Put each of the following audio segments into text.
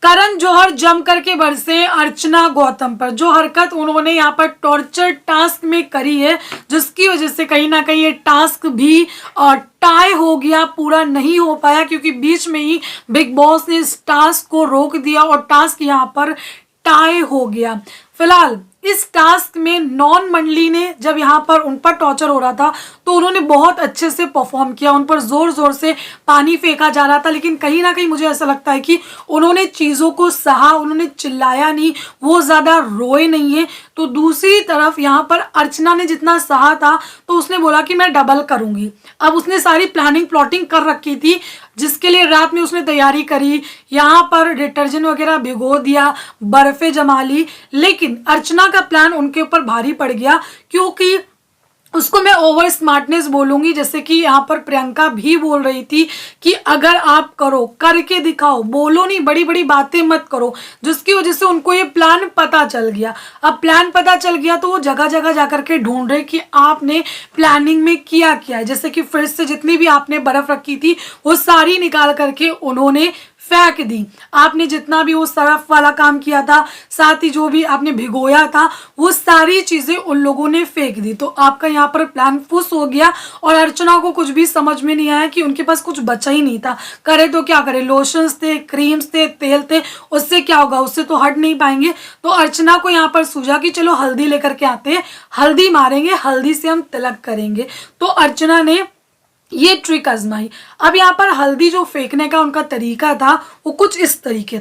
करण जौहर जम करके बरसे अर्चना गौतम पर। जो हरकत उन्होंने यहाँ पर टॉर्चर टास्क में करी है, जिसकी वजह से कहीं ना कहीं ये टास्क भी टाई हो गया, पूरा नहीं हो पाया, क्योंकि बीच में ही बिग बॉस ने इस टास्क को रोक दिया और टास्क यहाँ पर टाई हो गया। फिलहाल इस टास्क में नॉन मंडली ने जब यहाँ पर उन पर टॉर्चर हो रहा था तो उन्होंने बहुत अच्छे से परफॉर्म किया, उन पर जोर जोर से पानी फेंका जा रहा था, लेकिन कहीं ना कहीं मुझे ऐसा लगता है कि उन्होंने चीज़ों को सहा, उन्होंने चिल्लाया नहीं, वो ज़्यादा रोए नहीं है। तो दूसरी तरफ यहाँ पर अर्चना ने जितना सहा था तो उसने बोला कि मैं डबल करूँगी। अब उसने सारी प्लानिंग प्लॉटिंग कर रखी थी, जिसके लिए रात में उसने तैयारी करी, यहाँ पर डिटर्जेंट वगैरह भिगो दिया, बर्फे जमा ली, लेकिन अर्चना का प्लान उनके ऊपर भारी पड़ गया, क्योंकि उसको मैं ओवर स्मार्टनेस बोलूंगी, जैसे कि यहाँ पर प्रियंका भी बोल रही थी कि अगर आप करो, करके दिखाओ, बोलो नहीं, बड़ी बड़ी बातें मत करो, जिसकी वजह से उनको ये प्लान पता चल गया। अब प्लान पता चल गया तो वो जगह जगह जाकर के ढूंढ रहे कि आपने प्लानिंग में किया क्या है। जैसे कि फ्रिज से जितनी भी आपने बर्फ रखी थी वो सारी निकाल करके उन्होंने फेंक दी। आपने जितना भी वो सरफ वाला काम किया था, साथ ही जो भी आपने भिगोया था, वो सारी चीजें उन लोगों ने फेंक दी। तो आपका यहाँ पर प्लान फुस हो गया और अर्चना को कुछ भी समझ में नहीं आया कि उनके पास कुछ बचा ही नहीं था। करे तो क्या करे, लोशंस थे, क्रीम्स थे, तेल थे, उससे क्या होगा, उससे तो हट नहीं पाएंगे। तो अर्चना को यहाँ पर सूझा कि चलो हल्दी लेकर के आते हैं, हल्दी मारेंगे, हल्दी से हम तिलक करेंगे। तो अर्चना ने ये ट्रिक आजमाई। अब यहाँ पर हल्दी जो फेंकने का उनका तरीका था वो कुछ इस तरीके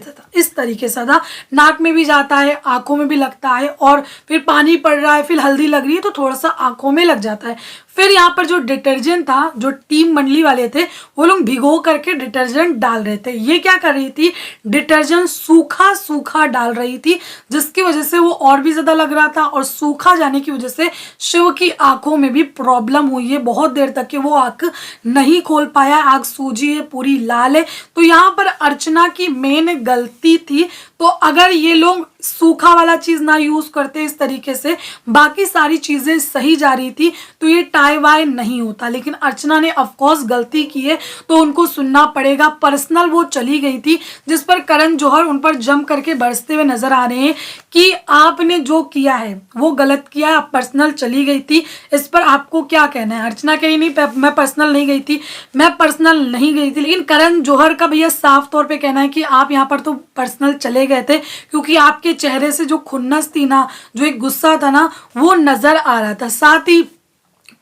से था, नाक में भी जाता है, आंखों में भी लगता है, और फिर पानी पड़ रहा है, फिर हल्दी लग रही है तो थोड़ा सा आंखों में लग जाता है। फिर यहाँ पर जो डिटर्जेंट था, जो टीम मंडली वाले थे, वो लोग भिगो करके डिटर्जेंट डाल रहे थे। ये क्या कर रही थी, डिटर्जेंट सूखा सूखा डाल रही थी, जिसकी वजह से वो और भी ज्यादा लग रहा था, और सूखा जाने की वजह से शिव की आंखों में भी प्रॉब्लम हुई है। बहुत देर तक के वो आंख नहीं खोल पाया, आंख सूजी है, पूरी लाल है। तो यहाँ पर अर्चना की मेन गलती थी। तो अगर ये लोग सूखा वाला चीज ना यूज करते इस तरीके से, बाकी सारी चीजें सही जा रही थी, तो ये टाई वाई नहीं होता। लेकिन अर्चना ने ऑफकोर्स गलती की है तो उनको सुनना पड़ेगा। पर्सनल वो चली गई थी, जिस पर करण जौहर उन पर जम करके बरसते हुए नजर आ रहे हैं कि आपने जो किया है वो गलत किया है, आप पर्सनल चली गई थी। इस पर आपको क्या कहना है? अर्चना कही नहीं मैं पर्सनल नहीं गई थी, मैं पर्सनल नहीं गई थी, लेकिन करण जौहर का भैया साफ तौर पे कहना है कि आप यहाँ पर तो पर्सनल चले गए थे, क्योंकि आपके चेहरे से जो खुन्नस थी ना, जो एक गुस्सा था ना, वो नजर आ रहा था। साथ ही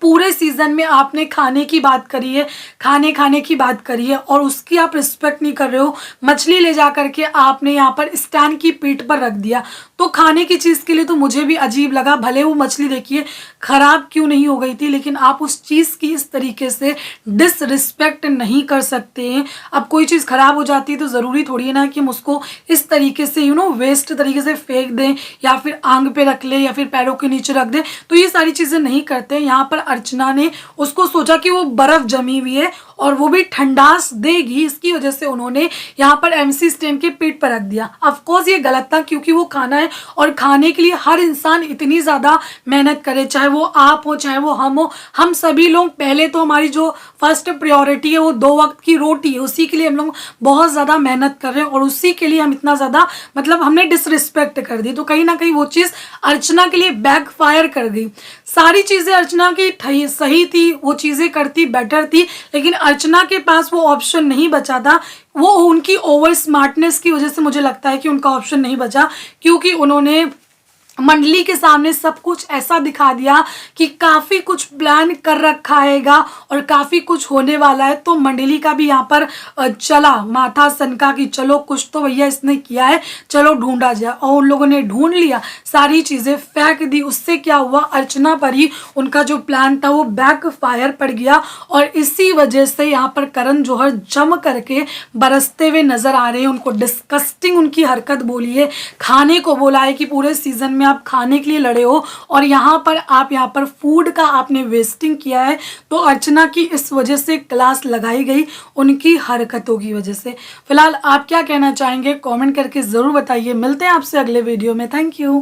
पूरे सीजन में आपने खाने की बात करी है, खाने की बात करी है, और उसकी आप रिस्पेक्ट नहीं कर रहे हो। मछली ले जा करके आपने यहाँ पर स्टैंड की पीठ पर रख दिया, तो खाने की चीज़ के लिए तो मुझे भी अजीब लगा। भले वो मछली देखिए खराब क्यों नहीं हो गई थी, लेकिन आप उस चीज़ की इस तरीके से डिसरिस्पेक्ट नहीं कर सकते हैं। अब कोई चीज़ खराब हो जाती है तो ज़रूरी थोड़ी है ना कि हम उसको इस तरीके से वेस्ट तरीके से फेंक दें, या फिर आंग पे रख ले, या फिर पैरों के नीचे रख दें। तो ये सारी चीज़ें नहीं करते। यहाँ पर अर्चना ने उसको सोचा कि वो बर्फ जमी हुई है और वो भी ठंडास देगी, इसकी वजह से उन्होंने यहाँ पर MC स्टैन के पीठ पर रख दिया। ऑफकोर्स ये गलत था, क्योंकि वो खाना है और खाने के लिए हर इंसान इतनी ज़्यादा मेहनत करे, चाहे वो आप हो चाहे वो हम हो। हम सभी लोग पहले तो हमारी जो फर्स्ट प्रायोरिटी है वो 2 वक्त की रोटी है, उसी के लिए हम लोग बहुत ज़्यादा मेहनत कर रहे हैं, और उसी के लिए हम इतना ज़्यादा हमने डिसरिस्पेक्ट कर दी। तो कहीं ना कहीं वो चीज़ अर्चना के लिए बैकफायर कर गई। सारी चीज़ें अर्चना की सही थी, वो चीज़ें करती बेटर थी, लेकिन अर्चना के पास वो ऑप्शन नहीं बचा था। वो उनकी ओवर स्मार्टनेस की वजह से मुझे लगता है कि उनका ऑप्शन नहीं बचा, क्योंकि उन्होंने मंडली के सामने सब कुछ ऐसा दिखा दिया कि काफ़ी कुछ प्लान कर रखा हैगा और काफ़ी कुछ होने वाला है। तो मंडली का भी यहाँ पर चला माथा सनका कि चलो कुछ तो भैया इसने किया है, चलो ढूंढा जाए, और उन लोगों ने ढूंढ लिया, सारी चीज़ें फेंक दी। उससे क्या हुआ, अर्चना पर ही उनका जो प्लान था वो बैक फायर पड़ गया, और इसी वजह से यहाँ पर करण जौहर जम करके बरसते हुए नजर आ रहे हैं। उनको डिस्कस्टिंग उनकी हरकत बोली है, खाने को बोला है कि पूरे सीजन में आप खाने के लिए लड़े हो और यहाँ पर फूड का आपने वेस्टिंग किया है। तो अर्चना की इस वजह से क्लास लगाई गई, उनकी हरकतों की वजह से। फिलहाल आप क्या कहना चाहेंगे, कमेंट करके जरूर बताइए। मिलते हैं आपसे अगले वीडियो में। Thank you.